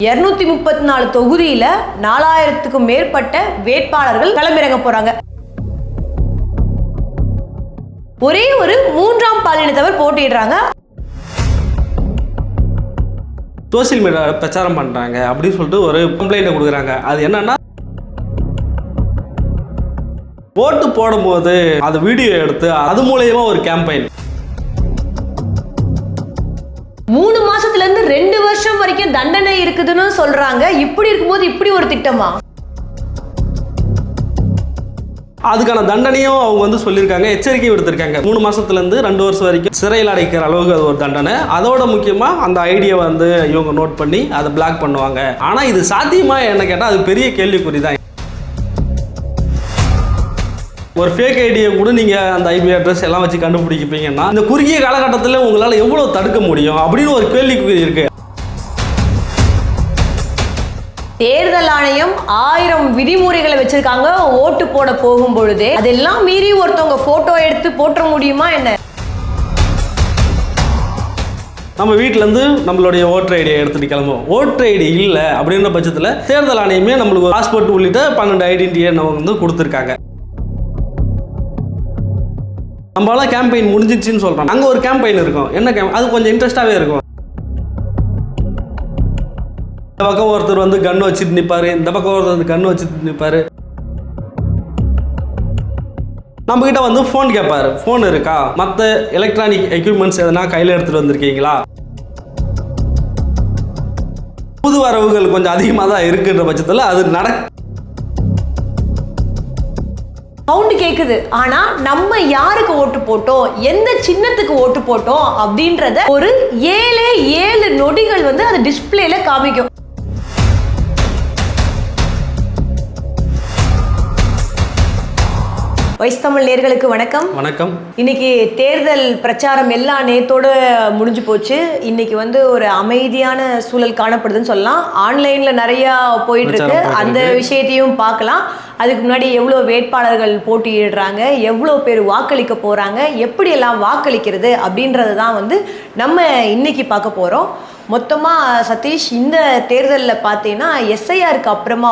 234 தொகுதியில 4000க்கும் மேற்பட்ட வேட்பாளர்கள் களமிறங்க போறாங்க. ஒரே ஒரு மூன்றாம் பாலினத்தவர் போட்டிடுறாங்க. சோசியல் மீடியாவில் பிரச்சாரம் பண்றாங்க அப்படின்னு சொல்லிட்டு ஒரு கம்ப்ளைண்ட் கொடுக்குறாங்க. அது என்னன்னா, ஓட்டு போடும்போது அது வீடியோ எடுத்து அது மூலயமா ஒரு கேம்பெயின் 3 மாசத்துல இருந்து 2 வருஷம் வரைக்கும் தண்டனை இருக்குதுன்னு சொல்றாங்க. இப்படி இருக்கும்போது இப்படி ஒரு திட்டமா? அதுக்கான தண்டனையும் அவங்க சொல்லியிருக்காங்க, எச்சரிக்கை விடுத்திருக்காங்க. 3 மாசத்துல இருந்து 2 வருஷம் வரைக்கும் சிறையில் அடைக்கிற அளவுக்கு அது ஒரு தண்டனை. அதோட முக்கியமா அந்த ஐடியா இவங்க நோட் பண்ணி அதை பிளாக் பண்ணுவாங்க. ஆனா இது சாத்தியமா என்ன கேட்டா அது பெரிய கேள்விக்குறி தான். ஒரு ஃபேக் ஐடியை கூட நீங்கள் அந்த ஐபி அட்ரஸ் எல்லாம் வச்சு கண்டுபிடிப்பீங்கன்னா இந்த குறுகிய காலகட்டத்தில் உங்களால் எவ்வளோ தடுக்க முடியும் அப்படின்னு ஒரு கேள்விக்குறி இருக்கு. தேர்தல் ஆணையம் 1000 விதிமுறைகளை வச்சிருக்காங்க. ஓட்டு போட போகும் பொழுது அதெல்லாம் மீறி ஒருத்தவங்க போட்டோ எடுத்து போட்டுற முடியுமா என்ன? நம்ம வீட்டிலேருந்து நம்மளுடைய ஓட்டர் ஐடியை எடுத்துகிட்டு கிளம்புவோம். ஓட்டர் ஐடி இல்லை அப்படின்ற பட்சத்தில் தேர்தல் ஆணையமே நம்மளுக்கு பாஸ்போர்ட் உள்ளிட்ட 12 ஐடென்டிட்டியை நம்ம கொடுத்துருக்காங்க. நம்மளாம் கேம்பெயின் முடிஞ்சிச்சுன்னு சொல்கிறோம். அங்கே ஒரு கேம்பெயின் இருக்கும். என்ன அது கொஞ்சம் இன்ட்ரெஸ்டாகவே இருக்கும். இந்த பக்கம் ஒருத்தர் கன் வச்சுட்டு நிற்பார், இந்த பக்கம் ஒருத்தர் கன் வச்சுட்டு நிற்பார். நம்மக்கிட்ட ஃபோன் கேட்பார், ஃபோன் இருக்கா, மற்ற எலக்ட்ரானிக் எக்யூப்மெண்ட்ஸ் எதனா கையில் எடுத்துகிட்டு வந்திருக்கீங்களா. புது வரவுகள் கொஞ்சம் அதிகமாக தான் இருக்குன்ற பட்சத்தில் அது சவுண்ட் கேக்குது. ஆனா நம்ம யாருக்கு ஓட்டு போட்டோம், எந்த சின்னத்துக்கு ஓட்டு போட்டோம் அப்படின்றத ஒரு 7 நொடிகள் அது டிஸ்பிளேல காமிக்கும். வாய்ஸ் தமிழ் நேயர்களுக்கு வணக்கம். வணக்கம். இன்னைக்கு தேர்தல் பிரச்சாரம் எல்லாம் நேத்தோட முடிஞ்சு போச்சு. இன்னைக்கு ஒரு அமைதியான சூழல் காணப்படுதுன்னு சொல்லலாம். ஆன்லைன்ல நிறைய போயிட்டு இருக்கு. அந்த விஷயத்தையும் பார்க்கலாம். அதுக்கு முன்னாடி எவ்வளோ வேட்பாளர்கள் போட்டியிடுறாங்க, எவ்வளோ பேர் வாக்களிக்க போறாங்க, எப்படி எல்லாம் வாக்களிக்கிறது அப்படின்றது தான் நம்ம இன்னைக்கு பார்க்க போறோம். மொத்தமாக சதீஷ், இந்த தேர்தலில் பார்த்தீங்கன்னா எஸ்ஐஆருக்கு அப்புறமா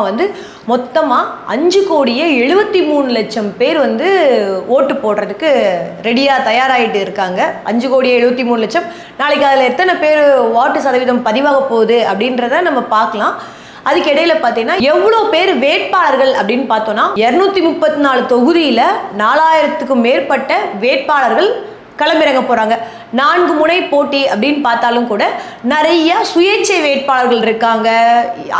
மொத்தமாக 5,73,00,000 பேர் ஓட்டு போடுறதுக்கு ரெடியாக தயாராகிட்டு இருக்காங்க. 5,73,00,000. நாளைக்கு அதில் எத்தனை பேர் வாட்டு சதவீதம் பதிவாக போகுது அப்படின்றத நம்ம பார்க்கலாம். அதுக்கு இடையில பார்த்தீங்கன்னா எவ்வளோ பேர் வேட்பாளர்கள் அப்படின்னு பார்த்தோன்னா 234 தொகுதியில் 4000க்கும் மேற்பட்ட வேட்பாளர்கள் களமிறங்க போறாங்க. 4 முனை போட்டி அப்படின்னு பார்த்தாலும் கூட நிறைய சுயேட்சை வேட்பாளர்கள் இருக்காங்க.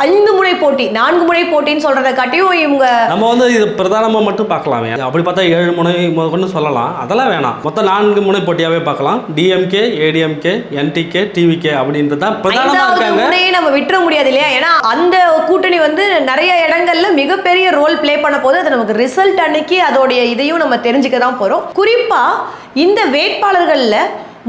5 முனை போட்டி, 4 முனை போட்டின்னு சொல்றதை காட்டியும் இவங்க நம்ம இது பிரதானமாக மட்டும் பார்க்கலாமே. அப்படி பார்த்தா 7 முனை கொண்டு சொல்லலாம். அதெல்லாம் வேணாம், மொத்தம் 4 முனை போட்டியாவே பார்க்கலாம். டிஎம்கே, ஏடிஎம்கே, என்டிகே, டிவிகே அப்படின்றத பிரதானமாக இருக்காங்க. முனையை நம்ம விட்டுற முடியாது இல்லையா? ஏன்னா அந்த கூட்டணி நிறைய இடங்கள்ல மிகப்பெரிய ரோல் பிளே பண்ண போது அது நமக்கு ரிசல்ட் அன்னைக்கு அதோடைய இதையும் நம்ம தெரிஞ்சுக்க தான் போறோம். குறிப்பா இந்த வேட்பாளர்கள்ல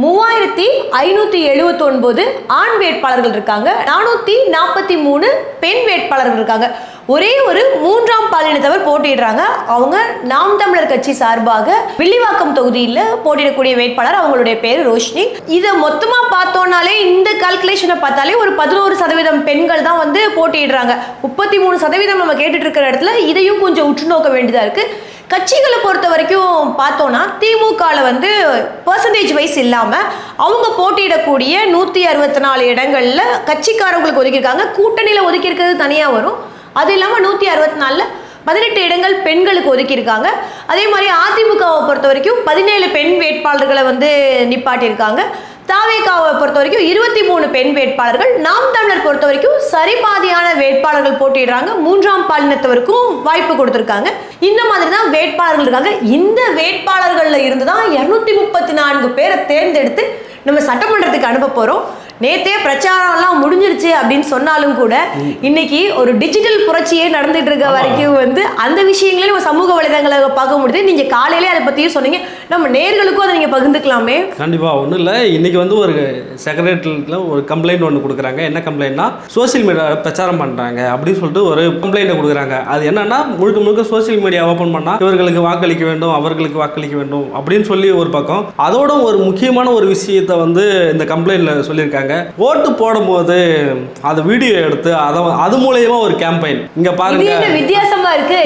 3579 ஆண் வேட்பாளர்கள் இருக்காங்க, 443 பெண் வேட்பாளர்கள் இருக்காங்க. ஒரே ஒரு மூன்றாம் பாலினத்தவர் போட்டிடுறாங்க. அவங்க நாம் தமிழர் கட்சி சார்பாக வில்லிவாக்கம் தொகுதியில் போட்டியிடக்கூடிய வேட்பாளர், அவங்களுடைய பேர் ரோஷினி. இதை மொத்தமா பார்த்தோம்னாலே, இந்த கால்குலேஷனை பார்த்தாலே ஒரு 11% பெண்கள் தான் போட்டியிடுறாங்க. 33% நம்ம கேட்டுட்டு இருக்கிற இடத்துல இதையும் கொஞ்சம் உற்று நோக்க வேண்டியதா இருக்கு. கட்சிகளை பொறுத்த வரைக்கும் பார்த்தோன்னா திமுகவில் பர்சன்டேஜ் வைஸ் இல்லாமல் அவங்க போட்டியிடக்கூடிய 164 இடங்களில் கட்சிக்காரங்களுக்கு ஒதுக்கியிருக்காங்க. கூட்டணியில் ஒதுக்கியிருக்கிறது தனியாக வரும். அது இல்லாமல் 164 18 இடங்கள் பெண்களுக்கு ஒதுக்கியிருக்காங்க. அதே மாதிரி அதிமுகவை பொறுத்த வரைக்கும் 17 பெண் வேட்பாளர்களை நிப்பாட்டியிருக்காங்க. தாவேகாவை பொறுத்த வரைக்கும் 23 பெண் வேட்பாளர்கள். நாம் தமிழர் பொறுத்த வரைக்கும் சரிபாதியான வேட்பாளர்கள் போட்டிடுறாங்க. மூன்றாம் பாலினத்தவருக்கும் வாய்ப்பு கொடுத்துருக்காங்க. இந்த மாதிரி தான் வேட்பாளர்கள் இருக்காங்க. இந்த வேட்பாளர்கள்ல இருந்து தான் 234 பேரை தேர்ந்தெடுத்து நம்ம சட்டமன்றத்துக்கு அனுப்ப போறோம். நேத்தே பிரச்சாரம்லாம் முடிஞ்சிருச்சு அப்படின்னு சொன்னாலும் கூட இன்னைக்கு ஒரு டிஜிட்டல் புரட்சியே நடந்துட்டு இருக்க வரைக்கும் அந்த விஷயங்களையும் நம்ம சமூக வலைதளங்களை பார்க்க முடியுது. நீங்க காலையிலே அதை பத்தியும் சொன்னீங்க, நம்ம நேர்களுக்கும் அதை நீங்க பகிர்ந்துக்கலாமே. கண்டிப்பா. ஒன்றும் இல்லை, இன்னைக்கு ஒரு செக்ரட்டரியில் ஒரு கம்ப்ளைண்ட் ஒன்று கொடுக்குறாங்க. என்ன கம்ப்ளைண்ட்னா, சோசியல் மீடியாவில் பிரச்சாரம் பண்ணுறாங்க அப்படின்னு சொல்லிட்டு ஒரு கம்ப்ளைண்ட்டை கொடுக்குறாங்க. அது என்னன்னா, முழுக்க முழுக்க சோசியல் மீடியா ஓப்பன் பண்ணால் இவர்களுக்கு வாக்களிக்க வேண்டும், அவர்களுக்கு வாக்களிக்க வேண்டும் அப்படின்னு சொல்லி ஒரு பக்கம். அதோட ஒரு முக்கியமான ஒரு விஷயத்தை இந்த கம்ப்ளைண்ட்டில் சொல்லியிருக்காங்க. கொடுத்துருக்காங்க. ஓட்டு போடும்போது அந்த வீடியோ எடுத்து அது மூலயமா ஒரு கேம்பெயின் இங்க பாருங்க. வித்தியாசமா இருக்கு.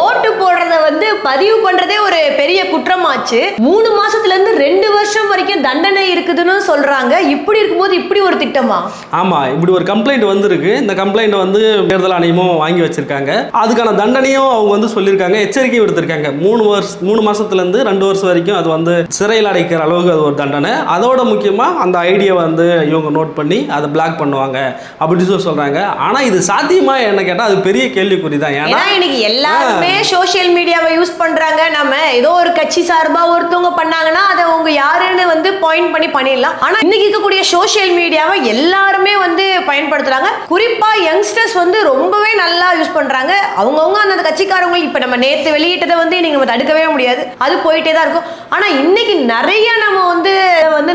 ஓட்டு போடுறத வந்து பதிவு பண்றதே ஒரு பெரிய குற்றமாச்சு. 3 மாசத்துல இருந்து 2 வருஷம் வரைக்கும் தண்டனை இருக்குதுன்னு சொல்றாங்க. இப்படி இருக்கும்போது இப்படி ஒரு திட்டமா? ஆமா, இப்படி ஒரு கம்ப்ளைண்ட் வந்திருக்கு. இந்த கம்ப்ளைண்ட் வந்து தேர்தல் ஆணையமும் வாங்கி வச்சிருக்காங்க. அதுக்கான தண்டனையும் அவங்க வந்து சொல்லியிருக்காங்க, எச்சரிக்கை விடுத்திருக்காங்க. 3 மாசத்துல இருந்து 2 வருஷம் வரைக்கும் அது வந்து சிறையில் அடைக்கிற அளவுக்கு அது ஒரு தண்டனை. அதோட முக்கியமா அந்த ஐடியா வந்து இவங்க நோட் பண்ணி அதை பிளாக் பண்ணுவாங்க அப்படின்னு சொல்றாங்க. ஆனா இது சாத்தியமா என்ன கேட்டா அது பெரிய கேள்விக்குறி தான். ஏன்னா இன்னைக்கு எல்லாருமே சோஷியல் மீடியாவை யூஸ் பண்றாங்க. நம்ம ஏதோ ஒரு கட்சி சார்பா ஒருத்தவங்க பண்ணாங்கன்னா அதை அவங்க யாருன்னு வந்து பாயிண்ட் பண்ணி பண்ணிடலாம். ஆனா இன்னைக்கு இருக்கக்கூடிய சோஷியல் மீடியாவை எல்லாருமே வந்து பயன்படுத்துறாங்க. குறிப்பா யங்ஸ்டர்ஸ் வந்து ரொம்பவே நல்லா யூஸ் பண்றாங்க. அவங்கவுங்க அந்த கட்சிக்காரங்க இப்ப நம்ம நேத்து வெளியிட்டதை வந்து நீங்க தடுக்கவே முடியாது, அது போயிட்டே தான் இருக்கும். ஆனா இன்னைக்கு நிறைய நம்ம வந்து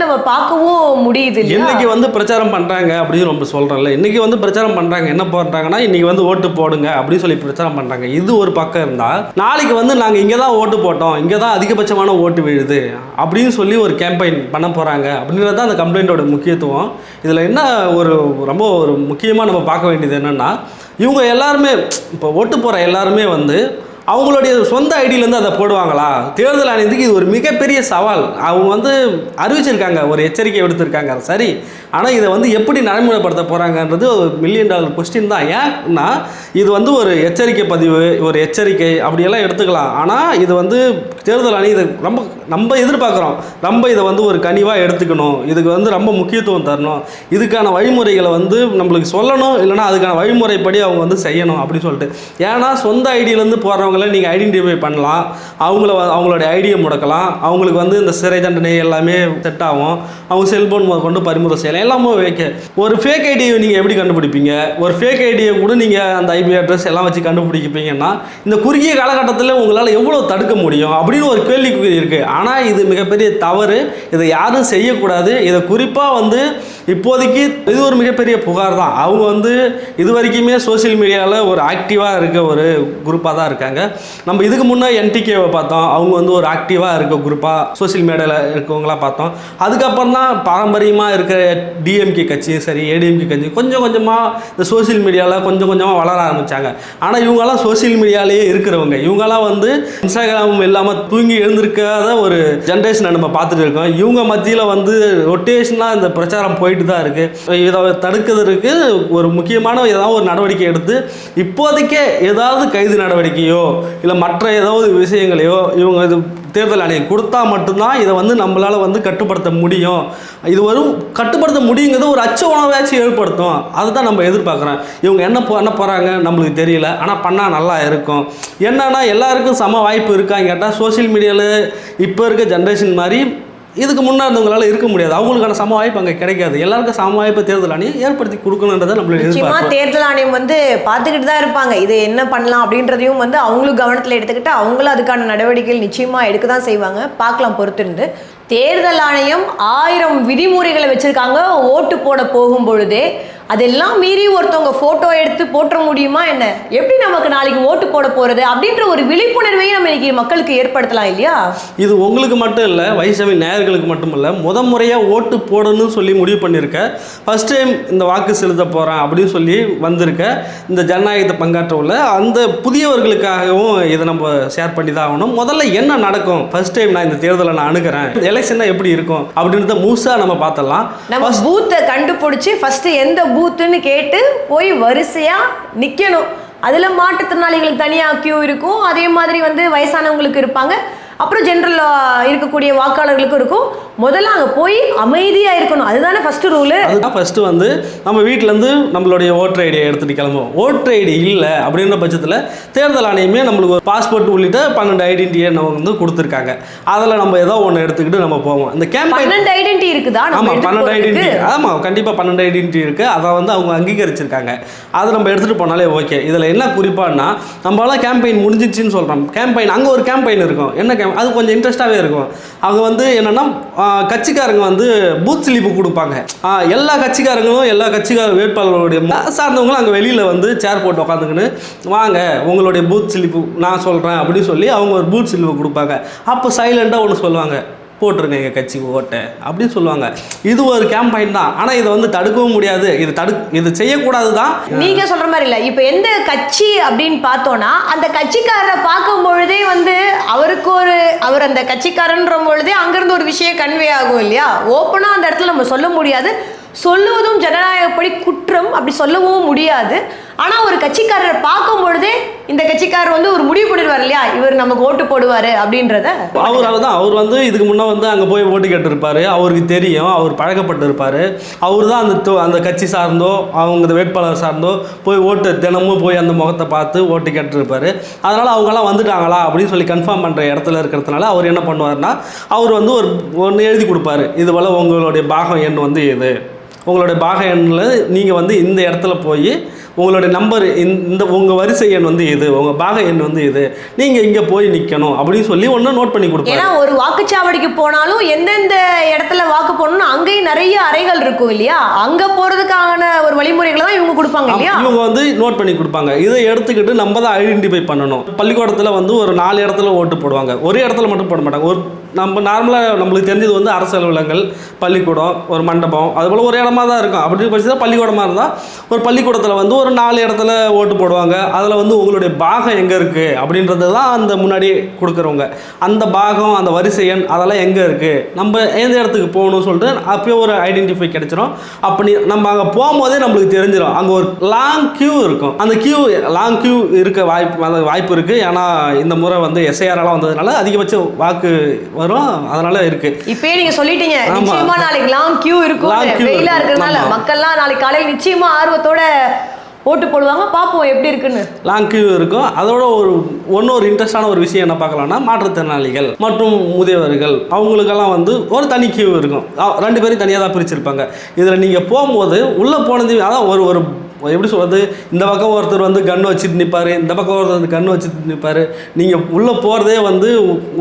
நம்ம பார்க்கவும் முடியுது. இன்னைக்கு வந்து பிரச்சாரம் பண்றாங்க அப்படின்னு ரொம்ப சொல்றேன்ல. இன்னைக்கு வந்து பிரச்சாரம் பண்றாங்க, என்ன போடுறாங்கன்னா இன்னைக்கு வந்து ஓட்டு போடுங்க அப்படின்னு சொல்லி பிரச்சாரம் பண்றாங்க. இது ஒரு பக்கம் இருந்தா நாளைக்கு வந்து நாங்க இங்க தான் ஓட்டு போட்டோம், இங்க தான் அதிகபட்சமான ஓட்டு விழுது அப்படின்னு சொல்லி ஒரு கேம்பெயின் பண்ண போறாங்க அப்படின்றது தான் அந்த கம்ப்ளைண்டோட முக்கியத்துவம். இதுல என்ன ரொம்ப ஒரு முக்கியமா நம்ம பார்க்க வேண்டியது என்னன்னா, இவங்க எல்லாருமே இப்போ ஓட்டு போற எல்லாருமே வந்து அவங்களுடைய சொந்த ஐடியிலேருந்து அதை போடுவாங்களா? தேர்தல் ஆணையத்துக்கு இது ஒரு மிகப்பெரிய சவால். அவங்க வந்து அறிவிச்சிருக்காங்க, ஒரு எச்சரிக்கை விடுத்திருக்காங்க, சரி. ஆனால் இதை வந்து எப்படி நடைமுறைப்படுத்த போகிறாங்கன்றது ஒரு $1 மில்லியன் கொஸ்டின் தான். ஏன்னா இது வந்து ஒரு எச்சரிக்கை பதிவு, ஒரு எச்சரிக்கை அப்படியெல்லாம் எடுத்துக்கலாம். ஆனால் இது வந்து தேர்தல் ஆணையம் இதை நம்ம எதிர்பார்க்குறோம், இதை வந்து ஒரு கனிவாக எடுத்துக்கணும், இதுக்கு வந்து ரொம்ப முக்கியத்துவம் தரணும், இதுக்கான வழிமுறைகளை வந்து நம்மளுக்கு சொல்லணும், இல்லைனா அதுக்கான வழிமுறைப்படி அவங்க வந்து செய்யணும் அப்படின்னு சொல்லிட்டு. ஏன்னா சொந்த ஐடியிலேருந்து போடுறவங்க நீங்கள் ஐடென்டிஃபை பண்ணலாம், அவங்களுடைய ஐடியை முடக்கலாம், அவங்களுக்கு வந்து இந்த சிறை தண்டனை எல்லாமே செட் ஆகும், அவங்க செல்போன் கொண்டு பறிமுதல் செய்யலாம், எல்லாமே வைக்க. ஒரு ஃபேக் ஐடியை நீங்கள் எப்படி கண்டுபிடிப்பீங்க? ஒரு ஃபேக் ஐடியை கூட நீங்கள் அந்த ஐபி அட்ரஸ் எல்லாம் வச்சு கண்டுபிடிப்பீங்கன்னா இந்த குறுகிய காலகட்டத்தில் உங்களால் எவ்வளோ தடுக்க முடியும் அப்படின்னு ஒரு கேள்விக்குறி இருக்குது. ஆனால் இது மிகப்பெரிய தவறு, இதை யாரும் செய்யக்கூடாது. இதை குறிப்பாக வந்து இப்போதைக்கு இது ஒரு மிகப்பெரிய புகார் தான். அவங்க வந்து இது வரைக்குமே சோசியல் மீடியாவில் ஒரு ஆக்டிவாக இருக்க ஒரு குரூப்பாக தான் இருக்காங்க. நம்ம இதுக்கு முன்னே என்டிகேவை பார்த்தோம், அவங்க வந்து ஒரு ஆக்டிவாக இருக்க குரூப்பாக சோசியல் மீடியாவில் இருக்கவங்களாம் பார்த்தோம். அதுக்கப்புறம் தான் பாரம்பரியமாக இருக்கிற டிஎம்கே கட்சியும் சரி, ஏடிஎம்கே கட்சி கொஞ்சம் கொஞ்சமாக இந்த சோசியல் மீடியாவில் கொஞ்சம் கொஞ்சமாக வளர ஆரம்பித்தாங்க. ஆனால் இவங்கெல்லாம் சோசியல் மீடியாலேயே இருக்கிறவங்க, இவங்கெல்லாம் வந்து இன்ஸ்டாகிராம் இல்லாமல் தூங்கி எழுந்திருக்காத ஒரு ஜென்ரேஷனை நம்ம பார்த்துட்டு இருக்கோம். இவங்க மத்தியில் வந்து ரொட்டேஷனாக இந்த பிரச்சாரம் போயிட்டு தான் இருக்குது. இதை தடுக்கிறதுக்கு ஒரு முக்கியமான ஏதாவது ஒரு நடவடிக்கை எடுத்து இப்போதைக்கே ஏதாவது கைது நடவடிக்கையோ இல்லை மற்ற ஏதாவது விஷயங்களையோ இவங்க இது தேர்தல் ஆணையம் கொடுத்தா மட்டும்தான் இதை வந்து நம்மளால் வந்து கட்டுப்படுத்த முடியும். இது வரும் கட்டுப்படுத்த முடியுங்கிறது ஒரு அச்ச உணர்வாச்சும் ஏற்படுத்தும். அதுதான் நம்ம எதிர்பார்க்குறோம். இவங்க என்ன போகிறாங்க நம்மளுக்கு தெரியல, ஆனால் பண்ணால் நல்லா இருக்கும். என்னன்னா எல்லாருக்கும் சம வாய்ப்பு இருக்கான்னு கேட்டால் சோசியல் மீடியாவில் இப்போ இருக்க ஜென்ரேஷன் மாதிரி இதுக்கு முன்னாடி இருந்தவங்களால இருக்க முடியாது. அவங்களுக்கான சம வாய்ப்பு அங்கே கிடைக்காது. எல்லாருக்கும் சம வாய்ப்பு தேர்தல் ஆணையம் ஏற்படுத்தி கொடுக்கணுன்றதை நம்மளுக்கு எதிர்பார்க்கிறோம். தேர்தல் ஆணையம் வந்து பார்த்துக்கிட்டு தான் இருப்பாங்க, இது என்ன பண்ணலாம் அப்படின்றதையும் வந்து அவங்களும் கவனத்தில் எடுத்துக்கிட்டு அவங்களும் அதுக்கான நடவடிக்கைகள் நிச்சயமாக எடுக்க தான் செய்வாங்க. பார்க்கலாம் பொறுத்திருந்து. தேர்தல் ஆணையம் 1000 விதிமுறைகளை வச்சிருக்காங்க. ஓட்டு போட போகும் பொழுதே அதெல்லாம் மீறி ஒருத்தவங்க போட்டோ எடுத்து போட்டுற முடியுமா என்ன? எப்படி நமக்கு நாளைக்கு ஓட்டு போட போறது அப்படின்ற ஒரு விழிப்புணர்வையும் நம்ம இன்னைக்கு மக்களுக்கு ஏற்படுத்தலாம் இல்லையா? இது உங்களுக்கு மட்டும் இல்லை, வைஷவி நேயர்களுக்கு மட்டும் இல்லை, முறையாக ஓட்டு போடணும்னு சொல்லி முடிவு பண்ணியிருக்க, ஃபர்ஸ்ட் டைம் இந்த வாக்கு செலுத்த போகிறேன் அப்படின்னு சொல்லி வந்திருக்க இந்த ஜனநாயகத்தை பங்காற்ற உள்ள அந்த புதியவர்களுக்காகவும் இதை நம்ம ஷேர் பண்ணி தான் ஆகணும். முதல்ல என்ன நடக்கும், ஃபர்ஸ்ட் டைம் நான் இந்த தேர்தலை நான் அணுகிறேன், எலெக்ஷன் எப்படி இருக்கும் அப்படின்றத முழுசாக நம்ம பார்த்தலாம். நம்ம பூத்தை கண்டுபிடிச்சி ஃபர்ஸ்ட் எந்த பூத்துன்னு கேட்டு போய் வரிசையா நிக்கணும். அதுல மாற்றுத்திறனாளிகளுக்கு தனியா கியூ இருக்கும், அதே மாதிரி வந்து வயசானவங்களுக்கு இருப்பாங்க, அப்புறம் ஜென்ரல் இருக்கக்கூடிய வாக்காளர்களுக்கும் இருக்கும். முதல்ல அங்கே போய் அமைதியாக இருக்கணும், அதுதானே ஃபஸ்ட்டு ரூலு. அதுதான் ஃபஸ்ட்டு வந்து நம்ம வீட்டிலேருந்து நம்மளுடைய ஓட்டர் ஐடியை எடுத்துகிட்டு கிளம்புவோம். ஓட்டர் ஐடி இல்லை அப்படின்ற பட்சத்தில் தேர்தல் ஆணையமே நம்மளுக்கு ஒரு பாஸ்போர்ட் உள்ளிட்ட 12 ஐடென்டிட்டியை நம்ம வந்து கொடுத்துருக்காங்க. அதில் நம்ம ஏதோ ஒன்று எடுத்துக்கிட்டு நம்ம போவோம். இந்த கேம்பெயின் 12 ஐடென்டிட்டி இருக்குதா? ஆமாம், 12 ஐடென்டிட்டி. ஆமாம், கண்டிப்பாக 12 ஐடென்டிட்டி இருக்குது. அதை வந்து அவங்க அங்கீகரிச்சிருக்காங்க. அதை நம்ம எடுத்துகிட்டு போனாலே ஓகே. இதில் என்ன குறிப்பானா, நம்மளாம் கேம்பெயின் முடிஞ்சிச்சுன்னு சொல்கிறோம். கேம்பெயின் அங்கே ஒரு கேம்பெயின் இருக்கும். என்ன அது கொஞ்சம் இன்ட்ரெஸ்டாகவே இருக்கும். அவங்க வந்து என்னென்னா கட்சிக்காரங்க வந்து பூத் ஸ்லிப்பு கொடுப்பாங்க. எல்லா கட்சிக்காரங்களும் எல்லா கட்சிக்கார வேட்பாளர்களுடைய சார்ந்தவங்களும் அங்கே வெளியில் வந்து சேர் போட்டு உட்காந்துக்கின்னு வாங்க உங்களுடைய பூத் ஸ்லிப்பு நான் சொல்கிறேன் அப்படின்னு சொல்லி அவங்க ஒரு பூத் ஸ்லிப்பு கொடுப்பாங்க. அப்போ சைலண்டாக ஒன்று சொல்லுவாங்க, போட்டுருங்க எங்கள் கட்சிக்கு ஓட்டை அப்படின்னு சொல்லுவாங்க. இது ஒரு கேம்பெயின் தான். ஆனால் இதை வந்து தடுக்கவும் முடியாது, இது செய்யக்கூடாது தான். நீங்கள் சொல்கிற மாதிரி இல்லை. இப்போ எந்த கட்சி அப்படின்னு பார்த்தோன்னா அந்த கட்சிக்காரரை பார்க்கும் பொழுதே வந்து அவர் அந்த கட்சிக்காரன்ற பொழுதே அங்கேருந்து ஒரு விஷயம் கன்வே ஆகும் இல்லையா? ஓப்பனாக அந்த இடத்துல நம்ம சொல்ல முடியாது, சொல்லுவதும் ஜனநாயகப்படி குற்றம், அப்படி சொல்லவும் முடியாது. ஆனால் ஒரு கட்சிக்காரரை பார்க்கும் பொழுதே இந்த கட்சிக்காரர் வந்து ஒரு முடிவு பண்ணிடுவார் இல்லையா, இவர் நமக்கு ஓட்டு போடுவார் அப்படின்றத. அவர் வந்து இதுக்கு முன்னே வந்து அங்கே போய் ஓட்டு கேட்டிருப்பாரு, அவருக்கு தெரியும், அவர் பழக்கப்பட்டிருப்பார். அவர் தான் அந்த கட்சி சார்ந்தோ அவங்க வேட்பாளர் சார்ந்தோ போய் ஓட்டு தினமும் போய் அந்த முகத்தை பார்த்து ஓட்டு கேட்டிருப்பாரு. அதனால் அவங்கெல்லாம் வந்துட்டாங்களா அப்படின்னு சொல்லி கன்ஃபார்ம் பண்ணுற இடத்துல இருக்கிறதுனால அவர் என்ன பண்ணுவார்னா, அவர் வந்து ஒன்று எழுதி கொடுப்பாரு, இது போல் உங்களுடைய பாகம் எண் வந்து இது, உங்களுடைய பாக எண்ணில் நீங்கள் வந்து இந்த இடத்துல போய் உங்களுடைய நம்பர் உங்கள் வரிசை எண் வந்து இது, உங்கள் பாக எண் வந்து இது, நீங்கள் இங்கே போய் நிற்கணும் அப்படின்னு சொல்லி ஒன்று நோட் பண்ணி கொடுப்பாங்க. ஏன்னா ஒரு வாக்குச்சாவடிக்கு போனாலும் எந்தெந்த இடத்துல வாக்கு போடணும்னு அங்கேயும் நிறைய அறைகள் இருக்கும் இல்லையா, அங்கே போகிறதுக்கான ஒரு வழிமுறைகளை தான் இவங்க கொடுப்பாங்க இல்லையா. இவங்க வந்து நோட் பண்ணி கொடுப்பாங்க. இதை எடுத்துக்கிட்டு நம்ம தான் ஐடென்டிஃபை பண்ணணும். பள்ளிக்கூடத்தில் வந்து ஒரு 4 இடத்துல ஓட்டு போடுவாங்க, ஒரே இடத்துல மட்டும் போட மாட்டாங்க. நம்ம நார்மலாக நம்மளுக்கு தெரிஞ்சது வந்து அரசு அலுவலகங்கள், பள்ளிக்கூடம், ஒரு மண்டபம், அதுபோல் ஒரு இடமா தான் இருக்கும். அப்படி பட்சத்தில் பள்ளிக்கூடமாக இருந்தால் ஒரு பள்ளிக்கூடத்தில் வந்து ஒரு 4 இடத்துல ஓட்டு போடுவாங்க. அதில் வந்து உங்களுடைய பாகம் எங்கே இருக்குது அப்படின்றது தான் அந்த முன்னாடி கொடுக்குறவங்க. அந்த பாகம், அந்த வரிசை எண் அதெல்லாம் எங்கே இருக்குது, நம்ம எந்த இடத்துக்கு போகணும்னு சொல்லிட்டு அப்போயே ஒரு ஐடென்டிஃபை கிடைச்சிடும். அப்படி நம்ம அங்கே போகும்போதே நம்மளுக்கு தெரிஞ்சிடும். அங்கே ஒரு லாங் கியூ இருக்கும். அந்த லாங் கியூ இருக்க வாய்ப்பு இருக்குது. ஏன்னா இந்த முறை வந்து எஸ்ஐஆரெல்லாம் வந்ததுனால அதிகபட்ச வாக்கு வரும், அதனால இருக்கு. இப்பயே நீங்க சொல்லிட்டீங்க, நிச்சயமா நாளைக்கு லாங் கியூ இருக்கும். வெயிலா இருக்கிறதுனால மக்கள்லாம் நாளைக்கு காலையில் நிச்சயமா ஆர்வத்தோட ஓட்டு போடுவாங்க. பார்ப்போம் எப்படி இருக்குன்னு. லாங் கியூ இருக்கும். அதோட ஒரு இன்ட்ரெஸ்டான ஒரு விஷயம் என்ன பார்க்கலாம்னா, மாற்றுத்திறனாளிகள் மற்றும் முதியவர்கள் அவங்களுக்கெல்லாம் வந்து ஒரு தனி கியூ இருக்கும். 2 பேரும் தனியாக தான் பிரிச்சிருப்பாங்க. இதில் நீங்கள் போகும்போது உள்ளே போனது அதான் ஒரு எப்படி சொல்கிறது, இந்த பக்கம் ஒருத்தர் வந்து கன்று வச்சுட்டு நிற்பார், இந்த பக்கம் ஒருத்தர் வந்து கன்று வச்சுட்டு நிற்பார். நீங்கள் உள்ளே போகிறதே வந்து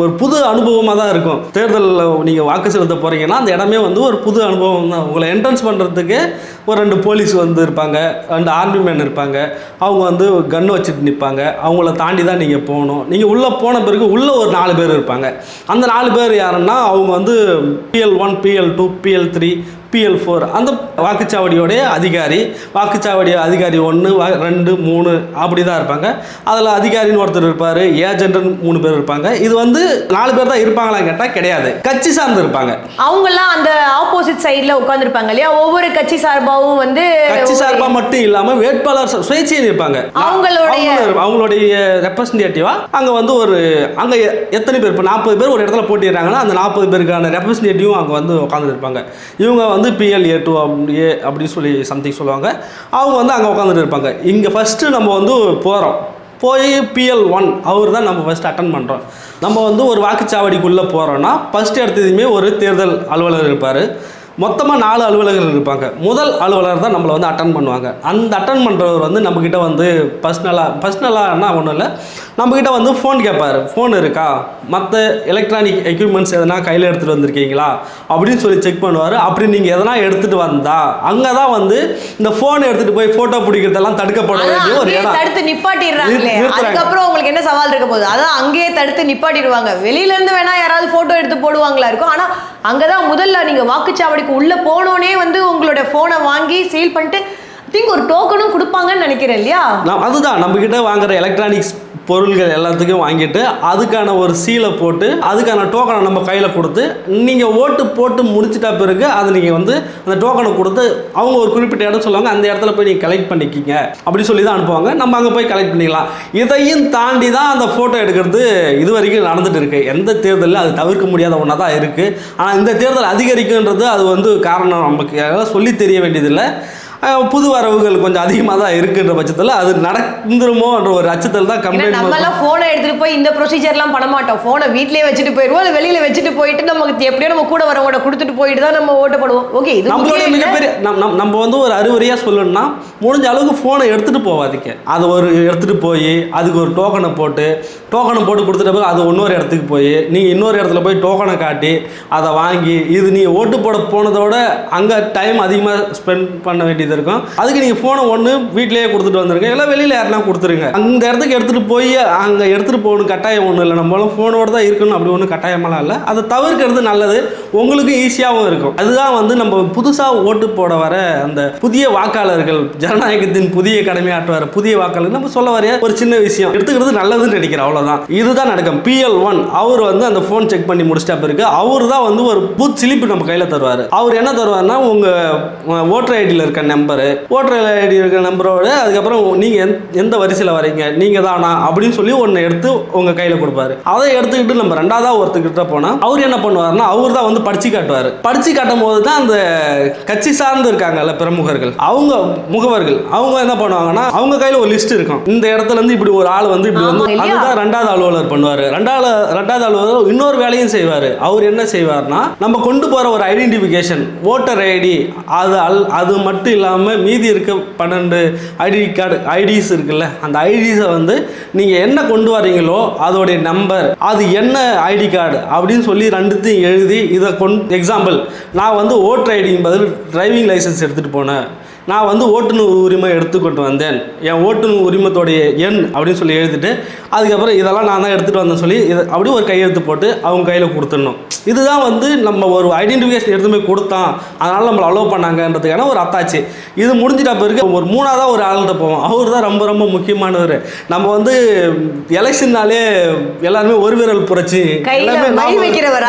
ஒரு புது அனுபவமாக தான் இருக்கும். தேர்தலில் நீங்கள் வாக்கு செலுத்த போகிறீங்கன்னா அந்த இடமே வந்து ஒரு புது அனுபவம் தான். உங்களை என்ட்ரன்ஸ் பண்ணுறதுக்கு ஒரு 2 போலீஸ் வந்து இருப்பாங்க, 2 ஆர்மி மேன் இருப்பாங்க. அவங்க வந்து கன்று வச்சுட்டு நிற்பாங்க. அவங்கள தாண்டி தான் நீங்கள் போகணும். நீங்கள் உள்ளே போன பிறகு உள்ளே ஒரு 4 பேர் இருப்பாங்க. அந்த 4 பேர் யாருன்னா அவங்க வந்து PL1, PL2, PL3, PL4 அந்த வாக்குச்சாவடியோடைய அதிகாரி, வாக்குச்சாவடி அதிகாரி 1, 2, 3 அப்படி தான் இருப்பாங்க. அதில் அதிகாரின்னு ஒருத்தர் இருப்பார், ஏஜென்ட்னு 3 பேர் இருப்பாங்க. இது வந்து 4 பேர் தான் இருப்பாங்களான்னு கேட்டால் கிடையாது, கட்சி சார்ந்து இருப்பாங்க. அவங்கெல்லாம் அந்த ஆப்போசிட் சைடில் உட்காந்துருப்பாங்க இல்லையா. ஒவ்வொரு கட்சி சார்பாகவும் வந்து கட்சி சார்பாக மட்டும் இல்லாமல் வேட்பாளர் சுயேட்சையில் இருப்பாங்க. அவங்களுடைய ரெப்ரஸன்டேட்டிவாக அங்கே வந்து அங்கே எத்தனை பேர், இப்போ 40 பேர் ஒரு இடத்துல போட்டிடுறாங்கன்னா அந்த 40 பேருக்கான ரெப்ரஸன்டேட்டிவும் அங்கே வந்து உட்காந்துருப்பாங்க. இவங்க வந்து PL2 அப்படி சொல்லி சம்திங் சொல்லுவாங்க. அவங்க வந்து அங்கே உட்காந்துட்டு இருப்பாங்க. இங்கே ஃபஸ்ட்டு நம்ம வந்து போய் PL1 அவர் தான் நம்ம ஃபஸ்ட்டு அட்டன் பண்ணுறோம். நம்ம வந்து ஒரு வாக்குச்சாவடிக்குள்ளே போகிறோன்னா ஃபஸ்ட்டு எடுத்ததுமே ஒரு தேர்தல் அலுவலர் இருப்பார். மொத்தமாக 4 அலுவலர்கள் இருப்பாங்க. முதல் அலுவலர் தான் நம்மளை வந்து அட்டன் பண்ணுவாங்க. அந்த அட்டன் பண்ணுறவர் வந்து நம்மக்கிட்ட வந்து பர்சனலாகனா ஒன்றும் இல்லை, நம்மக்கிட்ட வந்து ஃபோன் கேட்பார். ஃபோன் இருக்கா, மற்ற எலக்ட்ரானிக் எக்யூப்மெண்ட்ஸ் எதனா கையில் எடுத்துகிட்டு வந்திருக்கீங்களா அப்படின்னு சொல்லி செக் பண்ணுவார். அப்படி நீங்கள் எதனா எடுத்துகிட்டு வந்தால் அங்கே தான் வந்து இந்த ஃபோனை எடுத்துகிட்டு போய் ஃபோட்டோ பிடிக்கிறதெல்லாம் தடுக்கப்பட வேண்டிய ஒரு இடம். தடுத்து நிப்பாட்டிடுறாங்க. அதுக்கப்புறம் உங்களுக்கு என்ன சவால் இருக்க போகுது, அதான் அங்கேயே தடுத்து நிப்பாட்டிடுவாங்க. வெளியிலேருந்து வேணால் யாராவது ஃபோட்டோ எடுத்து போடுவாங்களா இருக்கும். ஆனால் அங்கே தான் முதல்ல நீங்கள் வாக்குச்சாவடி உள்ளே போனோடனே வந்து உங்களோட ஃபோனை வாங்கி சீல் பண்ணிட்டு ஒரு டோக்கனும் கொடுப்பாங்கன்னு நினைக்கிறேன் இல்லையா. அதுதான் நம்ம கிட்ட வாங்குற எலக்ட்ரானிக்ஸ் பொருள்கள் எல்லாத்துக்கும் வாங்கிட்டு அதுக்கான ஒரு சீலை போட்டு அதுக்கான டோக்கனை நம்ம கையில் கொடுத்து நீங்கள் ஓட்டு போட்டு முடிச்சிட்டா பிறகு அது நீங்கள் வந்து அந்த டோக்கனை கொடுத்து அவங்க ஒரு குறிப்பிட்ட இடம் சொல்லுவாங்க, அந்த இடத்துல போய் நீங்கள் கலெக்ட் பண்ணிக்கிங்க அப்படி சொல்லி தான் அனுப்புவாங்க. நம்ம அங்கே போய் கலெக்ட் பண்ணிக்கலாம். இதையும் தாண்டி தான் அந்த ஃபோட்டோ எடுக்கிறது இது வரைக்கும் நடந்துட்டு இருக்கு. எந்த தேர்தலில் அது தவிர்க்க முடியாத ஒன்றா தான் இருக்குது. ஆனால் இந்த தேர்தல் அதிகரிக்குன்றது அது வந்து காரணம் நமக்கு அதெல்லாம் சொல்லி தெரிய வேண்டியதில்லை. புது வரவுகள் கொஞ்சம் அதிகமாக தான் இருக்குன்ற பட்சத்தில் அது நடந்துருமோன்ற ஒரு அச்சத்தில் தான் கம்ப்ளைண்ட். நம்மளாம் ஃபோனை எடுத்துகிட்டு போய் இந்த ப்ரொசீஜர்லாம் பண்ண மாட்டோம். ஃபோனை வீட்லேயே வச்சுட்டு போயிடுவோம், இல்லை வெளியில் வச்சுட்டு போயிட்டு நமக்கு எப்படியோ நம்ம கூட வரவங்க கொடுத்துட்டு போயிட்டு தான் நம்ம ஓட்டு போடுவோம். ஓகே, இது நம்மளுடைய மிகப்பெரிய நம்ம வந்து ஒரு அறிவுரையாக சொல்லணும்னா முடிஞ்ச அளவுக்கு ஃபோனை எடுத்துகிட்டு போவாதீங்க. அது எடுத்துகிட்டு போய் அதுக்கு ஒரு டோக்கனை போட்டு கொடுத்துட்ட பிறகு அது இன்னொரு இடத்துக்கு போய் நீங்கள் இன்னொரு இடத்துல போய் டோக்கனை காட்டி அதை வாங்கி இது நீங்கள் ஓட்டு போட போனதோட அங்கே டைம் அதிகமாக ஸ்பெண்ட் பண்ண வேண்டியது வேண்டியது இருக்கும். அதுக்கு நீங்கள் ஃபோனை ஒன்று வீட்டிலேயே கொடுத்துட்டு வந்துருங்க, இல்லை வெளியில் யாருனா கொடுத்துருங்க. அந்த இடத்துக்கு எடுத்துகிட்டு போய் அங்கே எடுத்துகிட்டு போகணும் கட்டாயம் ஒன்றும் இல்லை. நம்மளும் ஃபோனோடு தான் இருக்கணும் அப்படி ஒன்றும் கட்டாயமெல்லாம் இல்லை. அதை தவிர்க்கிறது நல்லது, உங்களுக்கும் ஈஸியாகவும் இருக்கும். அதுதான் வந்து நம்ம புதுசாக ஓட்டு போட வர அந்த புதிய வாக்காளர்கள், ஜனநாயகத்தின் புதிய கடமையாற்றுவார் புதிய வாக்காளர்கள் நம்ம சொல்ல வரைய ஒரு சின்ன விஷயம் எடுத்துக்கிறது நல்லதுன்னு நினைக்கிறேன். அவ்வளோதான். இதுதான் நடக்கும். PL1 அவர் வந்து அந்த ஃபோன் செக் பண்ணி முடிச்சிட்டா பிறகு அவர் தான் வந்து ஒரு பூத் ஸ்லிப் நம்ம கையில் தருவார். அவர் என்ன தருவார்னா உங்கள் ஓட்டர் ஐடியில் இருக்க நம்பரு, ஓட்டர் ஐடி இருக்க நம்பரோட அதுக்கப்புறம் நீங்கள் எந்த வரிசையில் வரீங்க நீங்கள் தானா அப்படின்னு சொல்லி ஒன்று எடுத்து உங்கள் கையில் கொடுப்பாரு. அதை எடுத்துக்கிட்டு நம்ம ரெண்டாவதாக ஒருத்தர்கிட்ட போனால் அவர் என்ன பண்ணுவார்னா அவர் தான் வந்து படிச்சு காட்டுவார். படிச்சு காட்டும் போது தான் அந்த கட்சி சார்ந்து இருக்காங்கல்ல பிரமுகர்கள், அவங்க முகவர்கள், அவங்க என்ன பண்ணுவாங்கன்னா அவங்க கையில் ஒரு லிஸ்ட் இருக்கும். இந்த இடத்துல இருந்து இப்படி ஒரு ஆள் வந்து இப்படி வந்து அதுதான் ரெண்டாவது அலுவலர் பண்ணுவார். ரெண்டாவது அலுவலர் இன்னொரு வேலையும் செய்வார். அவர் என்ன செய்வார்னா நம்ம கொண்டு போகிற ஒரு ஐடென்டிஃபிகேஷன் ஓட்டர் ஐடி அது மட்டும் இல்லாமல் மீதி இருக்க 12 ஐடி கார்டு ஐடிஸ் இருக்குல்ல, அந்த ஐடிஸை வந்து நீங்கள் என்ன கொண்டு வரீங்களோ அதோடைய நம்பர், அது என்ன ஐடி கார்டு அப்படின்னு சொல்லி ரெண்டுத்தையும் எழுதி இதை எக்ஸாம்பிள் நான் வந்து ஓட்டர் ஐடிக்கு பதில் டிரைவிங் லைசன்ஸ் எடுத்துகிட்டு போனேன், நான் வந்து ஓட்டுநர் உரிமை எடுத்துக்கொண்டு வந்தேன், என் ஓட்டுநர் உரிமத்தோடைய எண் அப்படின்னு சொல்லி எழுதிட்டு அதுக்கப்புறம் இதெல்லாம் நான் தான் எடுத்துகிட்டு வந்தேன் சொல்லி இதை அப்படி ஒரு கையெழுத்து போட்டு அவங்க கையில் கொடுத்துடணும். இதுதான் வந்து நம்ம ஒரு ஐடென்டிஃபிகேஷன் எடுத்து போய் கொடுத்தான் அதனால் நம்மளை அலோவ் பண்ணாங்கன்றதுக்கான ஒரு அத்தாச்சு. இது முடிஞ்சிட்ட பிறகு ஒரு மூணாவதாக ஒரு ஆள்கிட்ட போவோம். அவர் தான் ரொம்ப ரொம்ப முக்கியமானவர். நம்ம வந்து எலெக்ஷன்னாலே எல்லாருமே ஒரு விரல் புரட்சி எல்லாமே வைக்கிறவர்,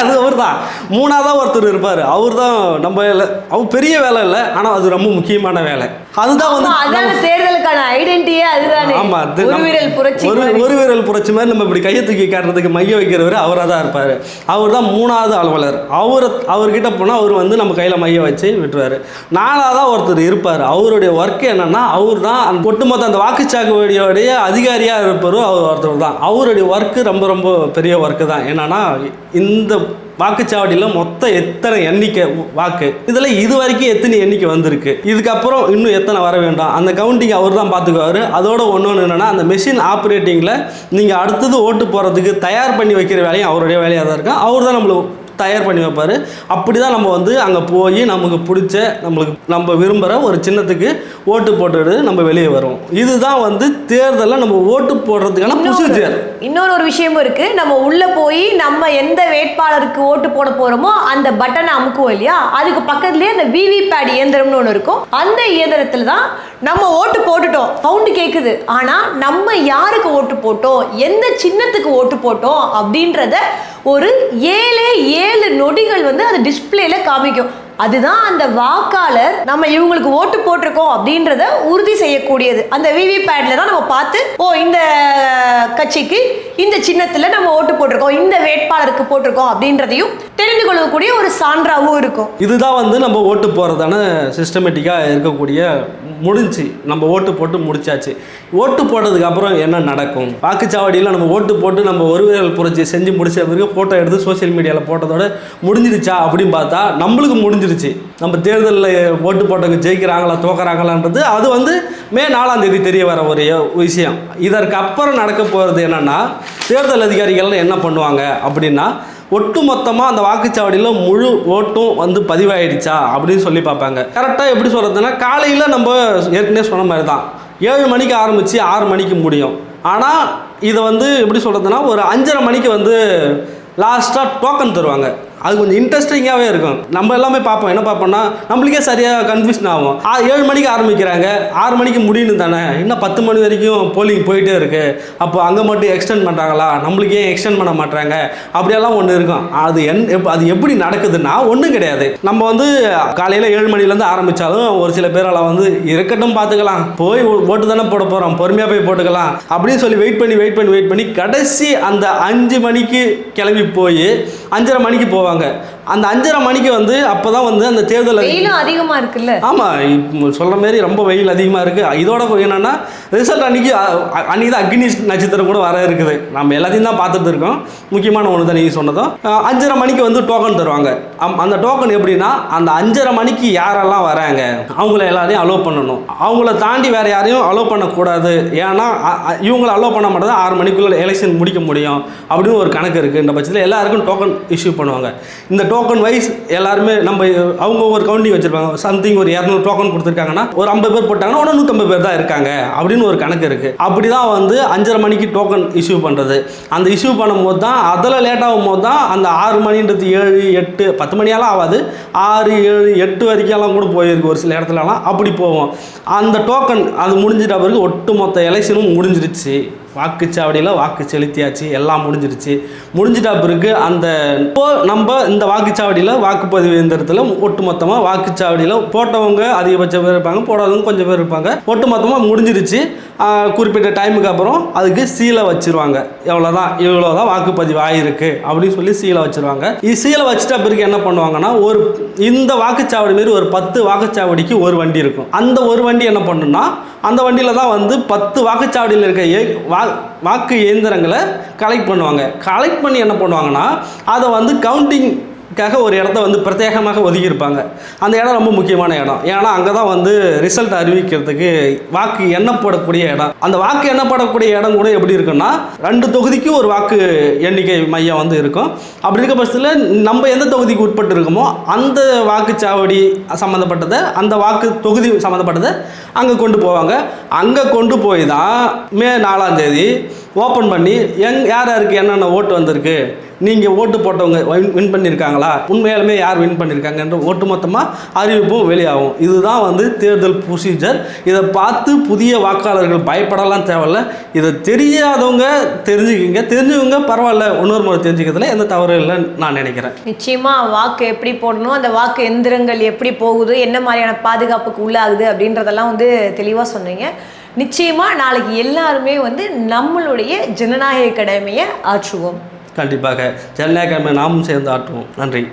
அது அவர் தான். மூணாவதாக ஒருத்தர் இருப்பார். அவர் தான் நம்ம அவர் பெரிய வேலை இல்லை, ஆனால் அது ரொம்ப முக்கியமான வேலை. அதுதான் வந்து தேர்தலுக்கான ஐடென்டிட்டியே அதுதான். ஆமா, ஒரு விரல் புரட்சி மாதிரி நம்ம இப்படி கையை தூக்கி காட்டுறதுக்கு மைய வைக்கிறவர் அவராக தான் இருப்பார். அவர் தான் மூணாவது அலுவலர். அவர்கிட்ட போனால் அவர் வந்து நம்ம கையில் மைய வச்சு விட்டுருவார். நாலாவதாக ஒருத்தர் இருப்பார். அவருடைய ஒர்க் என்னன்னா அவர் தான் அந்த ஒட்டுமொத்த அந்த வாக்குச்சாவடியோடைய அதிகாரியாக இருப்பார். அவர் ஒருத்தர் தான். அவருடைய ஒர்க்கு ரொம்ப ரொம்ப பெரிய ஒர்க்கு தான். என்னன்னா இந்த வாக்குச்சாவடியில் மொத்தம் எத்தனை எண்ணிக்கை வாக்கு, இதில் இது வரைக்கும் எத்தனை எண்ணிக்கை வந்திருக்கு, இதுக்கப்புறம் இன்னும் எத்தனை வர வேண்டாம், அந்த கவுண்டிங் அவர் தான் பார்த்துக்குவார். அதோட ஒன்று என்னென்னா அந்த மெஷின் ஆப்ரேட்டிங்கில் நீங்கள் அடுத்தது ஓட்டு போகிறதுக்கு தயார் பண்ணி வைக்கிற வேலையும் அவருடைய வேலையாக தான் இருக்கும். அவர் தான் நம்மளுக்கு தயார் பண்ணி வைப்பார். அப்படி தான் நம்ம வந்து அங்கே போய் நமக்கு பிடிச்ச நம்ம விரும்புகிற ஒரு சின்னத்துக்கு ஓட்டு போட்டுட்டு நம்ம வெளியே வரோம். இதுதான் வந்து தேர்தலில் நம்ம ஓட்டு போடுறதுக்கான ப்ரொசீஜர். இன்னொரு விஷயமும் இருக்குது. நம்ம உள்ளே போய் நம்ம எந்த வேட்பாளருக்கு ஓட்டு போட போகிறோமோ அந்த பட்டனை அமுக்குவோம் இல்லையா, அதுக்கு பக்கத்துலேயே அந்த விவிபேட் இயந்திரம்னு ஒன்று இருக்கும். அந்த இயந்திரத்தில் தான் நம்ம ஓட்டு போட்டுட்டோம், சவுண்டு கேட்குது, ஆனால் நம்ம யாருக்கு ஓட்டு போட்டோம், எந்த சின்னத்துக்கு ஓட்டு போட்டோம் அப்படின்றத ஒரு 7 நொடிகள் வந்து அது டிஸ்பிளேல காமிக்கும். அதுதான் அந்த வாக்காளர் நம்ம இவங்களுக்கு ஓட்டு போட்டிருக்கோம் அப்படின்றத உறுதி செய்யக்கூடியது. அந்த விவிபேட்ல தான் நம்ம பார்த்து இந்த கட்சிக்கு இந்த சின்னத்தில் நம்ம ஓட்டு போட்டிருக்கோம், இந்த வேட்பாளருக்கு போட்டிருக்கோம் அப்படின்றதையும் தெரிந்து கொள்ளக்கூடிய ஒரு சான்றாகவும் இருக்கும். இதுதான் வந்து நம்ம ஓட்டு போகிறதான சிஸ்டமேட்டிக்காக இருக்கக்கூடிய முடிஞ்சு நம்ம ஓட்டு போட்டு முடிச்சாச்சு. ஓட்டு போட்டதுக்கு அப்புறம் என்ன நடக்கும், வாக்குச்சாவடியில் நம்ம ஓட்டு போட்டு நம்ம ஒரு விரல் புரட்சி செஞ்சு முடிச்ச பிறகு ஃபோட்டோ எடுத்து சோசியல் மீடியாவில் போட்டதோட முடிஞ்சிருச்சா அப்படின்னு பார்த்தா நம்மளுக்கு முடிஞ்சிருச்சு. நம்ம தேர்தலில் ஓட்டு போட்டவங்க ஜெயிக்கிறாங்களா தோக்குறாங்களான்றது அது வந்து மே 4ஆம் தேதி தெரிய வர ஒரு விஷயம். இதற்கு அப்புறம் நடக்க போகிறது என்னென்னா தேர்தல் அதிகாரிகள் என்ன பண்ணுவாங்க அப்படின்னா ஒட்டு மொத்தமாக அந்த வாக்குச்சாவடியில் முழு ஓட்டும் வந்து பதிவாயிடுச்சா அப்படின்னு சொல்லி பார்ப்பாங்க. கரெக்டாக எப்படி சொல்கிறதுனா காலையில் நம்ம ஏற்கனவே சொன்ன மாதிரி தான் 7 மணிக்கு ஆரம்பித்து 6 மணிக்கு முடியும். ஆனால் இதை வந்து எப்படி சொல்கிறதுனா ஒரு 5:30 மணிக்கு வந்து லாஸ்ட்டாக டோக்கன் தருவாங்க. அது கொஞ்சம் இன்ட்ரெஸ்டிங்காகவே இருக்கும். நம்ம எல்லாமே பார்ப்போம். என்ன பார்ப்போம்னா நம்மளுக்கே சரியாக கன்ஃபியூஷன் ஆகும். 7 மணிக்கு ஆரம்பிக்கிறாங்க, 6 மணிக்கு முடியணும் தானே, இன்னும் 10 மணி வரைக்கும் போலிங் போயிட்டே இருக்குது, அப்போ அங்கே மட்டும் எக்ஸ்டெண்ட் பண்ணுறாங்களா, நம்மளுக்கு ஏன் எக்ஸ்டெண்ட் பண்ண மாட்டாங்க, அப்படியெல்லாம் ஒன்று இருக்கும். அது எப்படி நடக்குதுன்னா ஒன்றும் கிடையாது. நம்ம வந்து காலையில் 7 மணிலேருந்து ஆரம்பித்தாலும் ஒரு சில பேரால் வந்து இருக்கட்டும் பார்த்துக்கலாம், போய் ஓட்டு தானே போட போகிறோம், பொறுமையாக போய் போட்டுக்கலாம் அப்படின்னு சொல்லி வெயிட் பண்ணி கடைசி அந்த 5 மணிக்கு கிளம்பி போய் 5:30 மணிக்கு போவாங்க. அந்த 5:30 மணிக்கு வந்து அப்போதான் வந்து அந்த தேர்தல் அதிகமாக இருக்குல்ல. ஆமாம், சொல்கிற மாதிரி ரொம்ப வெயில் அதிகமாக இருக்குது. இதோட என்னென்னா ரிசல்ட் அன்றைக்கி தான் அக்னி நட்சத்திரம் கூட வர இருக்குது. நம்ம எல்லாத்தையும் தான் பார்த்துட்டு இருக்கோம். முக்கியமான ஒன்று தான் நீங்கள் சொன்னதும் 5:30 மணிக்கு வந்து டோக்கன் தருவாங்க. அந்த டோக்கன் எப்படின்னா அந்த 5:30 மணிக்கு யாரெல்லாம் வராங்க அவங்கள எல்லாரையும் அலோவ் பண்ணணும். அவங்கள தாண்டி வேறு யாரையும் அலோவ் பண்ணக்கூடாது. ஏன்னா இவங்களை அலோவ் பண்ண மாட்டேன் 6 மணிக்குள்ளே எலெக்ஷன் முடிக்க முடியும் அப்படின்னு ஒரு கணக்கு இருக்குது. இந்த பட்சத்தில் எல்லாருக்கும் டோக்கன் இஷ்யூ பண்ணுவாங்க. இந்த டோக்கன் வைஸ் எல்லாருமே நம்ம அவங்க ஒரு கவுண்டிங் வச்சிருப்பாங்க. சம்திங் ஒரு 200 டோக்கன் கொடுத்துருக்காங்கன்னா ஒரு 50 பேர் போட்டாங்கன்னா உடனே 150 பேர் தான் இருக்காங்க அப்படின்னு ஒரு கணக்கு இருக்குது. அப்படி தான் வந்து 5:30 மணிக்கு டோக்கன் இஷ்யூ பண்ணுறது. அந்த இஷ்யூ பண்ணும்போது தான் அதில் லேட் ஆகும் போது தான் அந்த 6 மணின்றது 7, 8, 10 மணியெல்லாம் ஆகாது, 6, 7, 8 வரைக்கும்லாம் கூட போயிருக்கு ஒரு சில இடத்துலலாம். அப்படி போவோம். அந்த டோக்கன் அது முடிஞ்சிட்ட பிறகு ஒட்டுமொத்த எலெக்ஷனும் முடிஞ்சிருச்சு. வாக்குச்சாவடியில் வாக்கு செலுத்தியாச்சு, எல்லாம் முடிஞ்சிட்ட பிறகு அந்த நம்ம இந்த வாக்குச்சாவடியில் வாக்குப்பதிவு இயந்திரத்தில் ஒட்டுமொத்தமாக வாக்குச்சாவடியில் போட்டவங்க அதிகபட்ச பேர் இருப்பாங்க, போடாதவங்க கொஞ்சம் பேர் இருப்பாங்க. ஒட்டுமொத்தமாக முடிஞ்சிருச்சு. குறிப்பிட்ட டைமுக்கு அப்புறம் அதுக்கு சீலை வச்சிருவாங்க. இவ்வளோதான் வாக்குப்பதிவு ஆகிருக்கு அப்படின்னு சொல்லி சீலை வச்சிருவாங்க. இது சீலை வச்சிட்ட பிறகு என்ன பண்ணுவாங்கன்னா இந்த வாக்குச்சாவடி மாரி ஒரு 10 வாக்குச்சாவடிக்கு ஒரு வண்டி இருக்கும். அந்த ஒரு வண்டி என்ன பண்ணுன்னா அந்த வண்டியில் தான் வந்து 10 வாக்குச்சாவடியில் இருக்க வாக்கு இயந்திரங்களை கலெக்ட் பண்ணுவாங்க. கலெக்ட் பண்ணி என்ன பண்ணுவாங்கன்னா அதை வந்து கவுண்டிங்காக ஒரு இடத்த வந்து பிரத்யேகமாக ஒதுக்கியிருப்பாங்க. அந்த இடம் ரொம்ப முக்கியமான இடம். ஏன்னா அங்கே தான் வந்து ரிசல்ட் அறிவிக்கிறதுக்கு வாக்கு எண்ணப்படக்கூடிய இடம். அந்த வாக்கு எண்ணப்படக்கூடிய இடம் கூட எப்படி இருக்குன்னா 2 தொகுதிக்கு ஒரு வாக்கு எண்ணிக்கை மையம் வந்து இருக்கும். அப்படி இருக்க பட்சத்தில் நம்ம எந்த தொகுதிக்கு உட்பட்டு இருக்கோமோ அந்த வாக்குச்சாவடி சம்மந்தப்பட்டதை, அந்த வாக்கு தொகுதி சம்மந்தப்பட்டதை அங்கே கொண்டு போவாங்க. அங்கே கொண்டு போய் தான் மே 4ஆம் தேதி ஓப்பன் பண்ணி யார் யாருக்கு என்னென்ன ஓட்டு வந்திருக்கு, நீங்கள் ஓட்டு போட்டவங்க வின் பண்ணியிருக்காங்களா, உண்மையாலுமே யார் வின் பண்ணியிருக்காங்கன்ற ஒட்டுமொத்தமாக அறிவிப்பும் வெளியாகும். இதுதான் வந்து தேர்தல் ப்ரொசீஜர். இதை பார்த்து புதிய வாக்காளர்கள் பயப்படலாம் தேவையில்ல. இதை தெரியாதவங்க தெரிஞ்சுக்கிங்க, தெரிஞ்சவங்க பரவாயில்ல, இன்னொரு முறை தெரிஞ்சுக்கிறதுல எந்த தவறு இல்லைன்னு நான் நினைக்கிறேன். நிச்சயமாக வாக்கு எப்படி போடணும், அந்த வாக்கு எந்திரங்கள் எப்படி போகுது, என்ன மாதிரியான பாதுகாப்புக்கு உள்ளாகுது அப்படின்றதெல்லாம் வந்து தெளிவாக சொன்னீங்க. நிச்சயமாக நாளைக்கு எல்லாருமே வந்து நம்மளுடைய ஜனநாயக கடமையை ஆற்றுவோம். கண்டிப்பாக ஜனநாயக கடமை நாமும் சேர்ந்து ஆற்றுவோம். நன்றி.